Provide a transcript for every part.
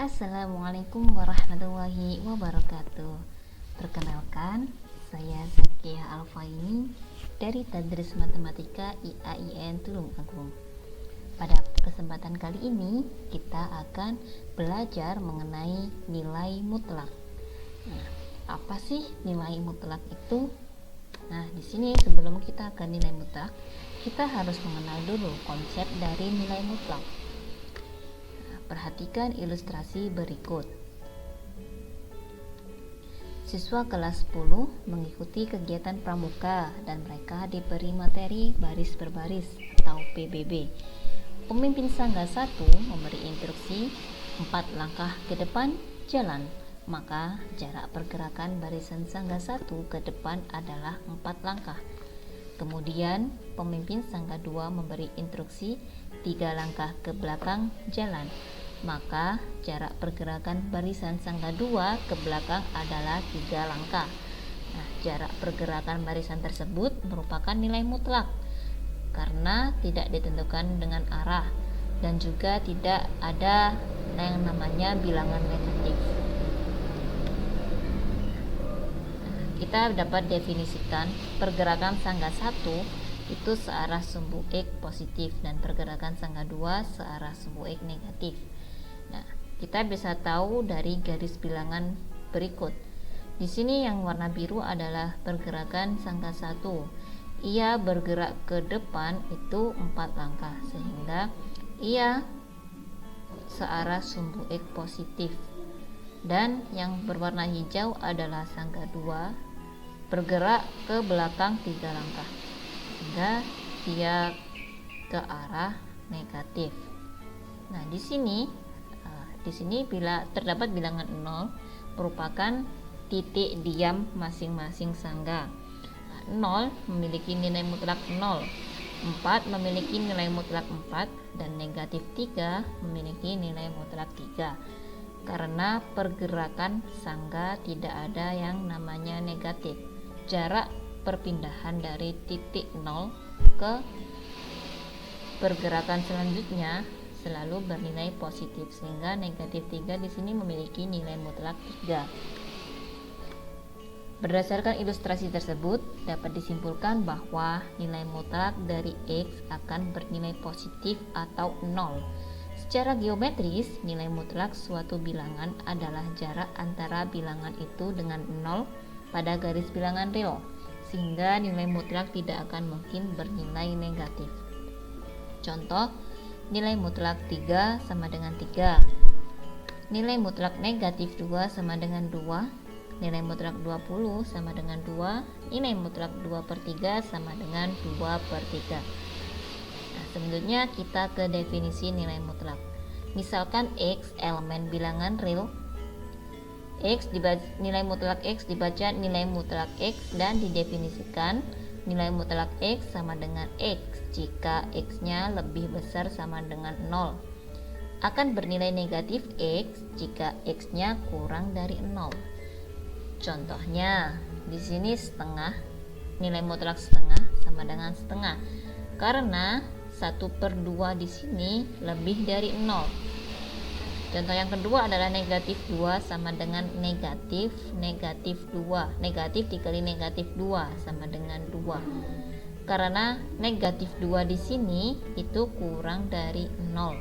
Assalamualaikum warahmatullahi wabarakatuh. Perkenalkan, saya Zakia Alfaini dari Tadris Matematika IAIN Tulung Agung. Pada kesempatan kali ini, kita akan belajar mengenai nilai mutlak. Nah, apa sih nilai mutlak itu? Nah, di sini sebelum kita ke nilai mutlak, kita harus mengenal dulu konsep dari nilai mutlak. Perhatikan ilustrasi berikut. Siswa kelas 10 mengikuti kegiatan pramuka dan mereka diberi materi baris berbaris atau PBB. Pemimpin Sangga 1 memberi instruksi 4 langkah ke depan jalan. Maka jarak pergerakan barisan Sangga 1 ke depan adalah 4 langkah. Kemudian pemimpin Sangga 2 memberi instruksi 3 langkah ke belakang jalan. Maka jarak pergerakan barisan Sangga 2 ke belakang adalah 3 langkah. Nah, jarak pergerakan barisan tersebut merupakan nilai mutlak karena tidak ditentukan dengan arah dan juga tidak ada yang namanya bilangan negatif. Kita dapat definisikan pergerakan Sangga 1 itu searah sumbu X positif dan pergerakan Sangga 2 searah sumbu X negatif. Nah, kita bisa tahu dari garis bilangan berikut. Di sini yang warna biru adalah pergerakan Sangga 1. Ia bergerak ke depan itu 4 langkah sehingga ia searah sumbu X positif. Dan yang berwarna hijau adalah Sangga 2 bergerak ke belakang 3 langkah sehingga dia ke arah negatif. Nah, di sini bila terdapat bilangan 0 merupakan titik diam masing-masing sangga. 0 memiliki nilai mutlak 0, 4 memiliki nilai mutlak 4 dan negatif 3 memiliki nilai mutlak 3. Karena pergerakan sangga tidak ada yang namanya negatif. Jarak perpindahan dari titik 0 ke pergerakan selanjutnya selalu bernilai positif sehingga negatif 3 di sini memiliki nilai mutlak 3. Berdasarkan ilustrasi tersebut dapat disimpulkan bahwa nilai mutlak dari X akan bernilai positif atau 0. Secara geometris, nilai mutlak suatu bilangan adalah jarak antara bilangan itu dengan 0 pada garis bilangan real, sehingga nilai mutlak tidak akan mungkin bernilai negatif. Contoh, nilai mutlak 3 sama dengan 3. Nilai mutlak negatif 2 sama dengan 2. Nilai mutlak 20 sama dengan 2. Nilai mutlak 2/3 sama dengan 2/3. Nah, selanjutnya kita ke definisi nilai mutlak. Misalkan X elemen bilangan real. Nilai mutlak X dibaca nilai mutlak X dan didefinisikan nilai mutlak X sama dengan X jika X-nya lebih besar sama dengan 0. Akan bernilai negatif X jika X-nya kurang dari 0. Contohnya, di sini setengah, nilai mutlak setengah sama dengan setengah. Karena 1/2 di sini lebih dari 0. Contoh yang kedua adalah negatif 2 sama dengan negatif 2. Negatif dikali negatif 2 sama dengan 2. Karena negatif 2 di sini itu kurang dari 0.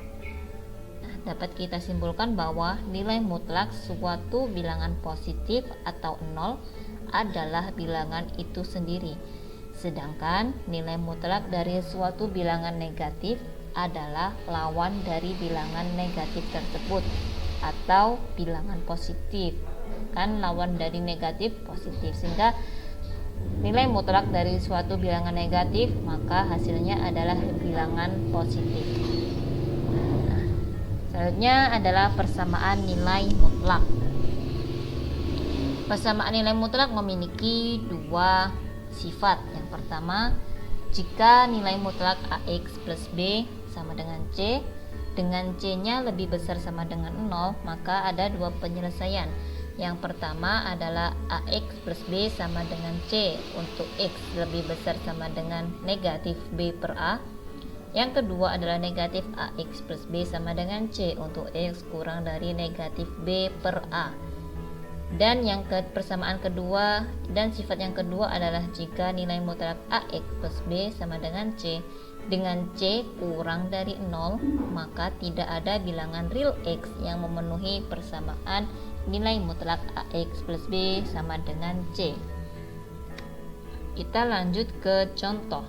Nah, dapat kita simpulkan bahwa nilai mutlak suatu bilangan positif atau 0 adalah bilangan itu sendiri. Sedangkan nilai mutlak dari suatu bilangan negatif adalah lawan dari bilangan negatif tersebut atau bilangan positif. Kan lawan dari negatif positif, sehingga nilai mutlak dari suatu bilangan negatif maka hasilnya adalah bilangan positif. Nah, selanjutnya adalah persamaan nilai mutlak. Persamaan nilai mutlak memiliki dua sifat. Yang pertama, jika nilai mutlak AX plus B sama dengan C, dengan C-nya lebih besar sama dengan 0, maka ada dua penyelesaian. Yang pertama adalah AX plus B sama dengan C untuk X lebih besar sama dengan negatif B per A. Yang kedua adalah negatif AX plus B sama dengan C untuk X kurang dari negatif B per A. Dan yang persamaan kedua dan sifat yang kedua adalah jika nilai mutlak AX plus B sama dengan C kurang dari 0, maka tidak ada bilangan real X yang memenuhi persamaan nilai mutlak AX plus B sama dengan C. Kita lanjut ke contoh.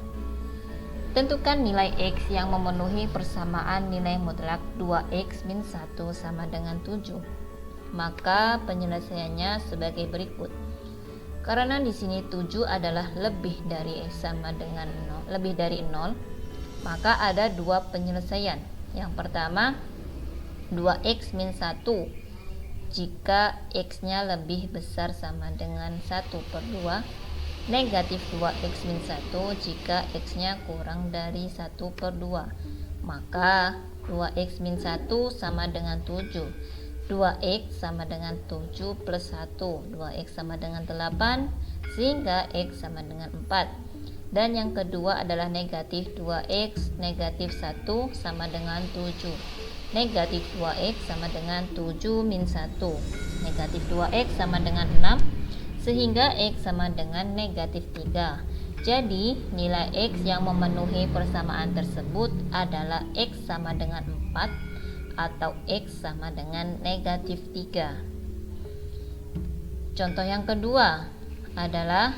Tentukan nilai X yang memenuhi persamaan nilai mutlak 2X min 1 sama dengan 7. Maka penyelesaiannya sebagai berikut. Karena di sini 7 adalah lebih dari 0, maka ada dua penyelesaian. Yang pertama, 2X min 1 jika X-nya lebih besar sama dengan 1/2, negatif 2X min 1 jika X-nya kurang dari 1/2, maka 2X min 1 sama dengan 7, 2X sama dengan 7 plus 1, 2X sama dengan 8, sehingga X sama dengan 4. Dan yang kedua adalah negatif 2X negatif 1 sama dengan 7, negatif 2X sama dengan 7 min 1, negatif 2X sama dengan 6, sehingga X sama dengan negatif 3. Jadi nilai X yang memenuhi persamaan tersebut adalah X sama dengan 4 atau X sama dengan negatif 3. Contoh yang kedua adalah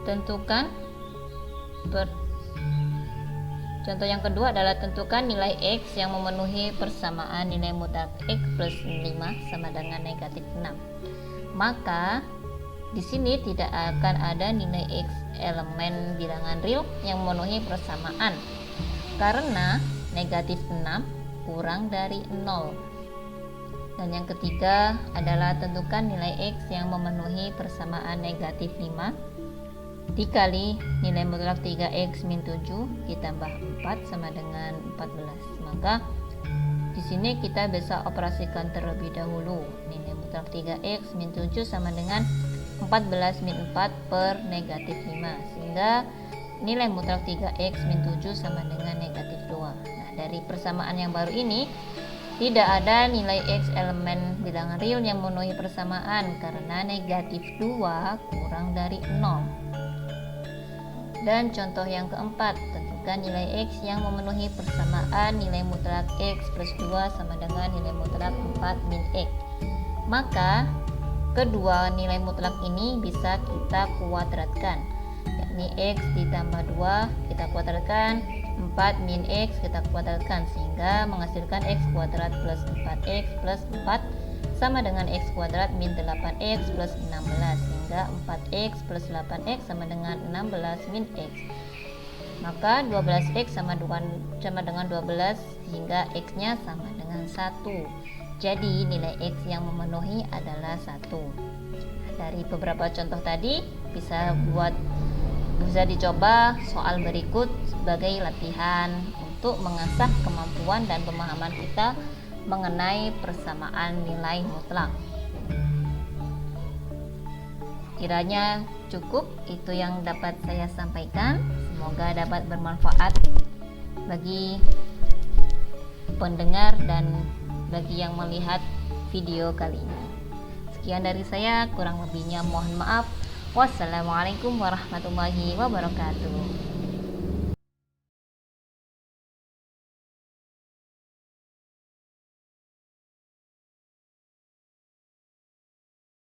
Contoh yang kedua adalah tentukan nilai X yang memenuhi persamaan nilai mutlak X plus 5 sama dengan negatif 6. Maka di sini tidak akan ada nilai X elemen bilangan real yang memenuhi persamaan karena negatif 6 kurang dari 0. Dan yang ketiga adalah tentukan nilai X yang memenuhi persamaan negatif 5 dikali nilai mutlak 3X min 7 ditambah 4 sama dengan 14. Maka di sini kita bisa operasikan terlebih dahulu. Nilai mutlak 3X min 7 sama dengan 14 min 4 per negatif 5, sehingga nilai mutlak 3X min 7 sama dengan negatif 2. Nah, dari persamaan yang baru ini tidak ada nilai X elemen bilangan real yang memenuhi persamaan karena negatif 2 kurang dari 0. Dan contoh yang keempat, tentukan nilai X yang memenuhi persamaan nilai mutlak X plus 2 sama dengan nilai mutlak 4 min X. Maka kedua nilai mutlak ini bisa kita kuadratkan, yakni X ditambah 2 kita kuadratkan, 4 min X kita kuadratkan, sehingga menghasilkan X kuadrat plus 4X plus 4 sama dengan X kuadrat min 8X plus 16, sehingga 4X plus 8X sama dengan 16 min X. Maka 12X sama dengan 12, sehingga X-nya sama dengan 1. Jadi nilai X yang memenuhi adalah 1. Dari beberapa contoh tadi bisa dicoba soal berikut sebagai latihan untuk mengasah kemampuan dan pemahaman kita mengenai persamaan nilai mutlak. Kiranya cukup itu yang dapat saya sampaikan. Semoga dapat bermanfaat bagi pendengar dan bagi yang melihat video kali ini. Sekian dari saya, kurang lebihnya mohon maaf. Wassalamualaikum warahmatullahi wabarakatuh.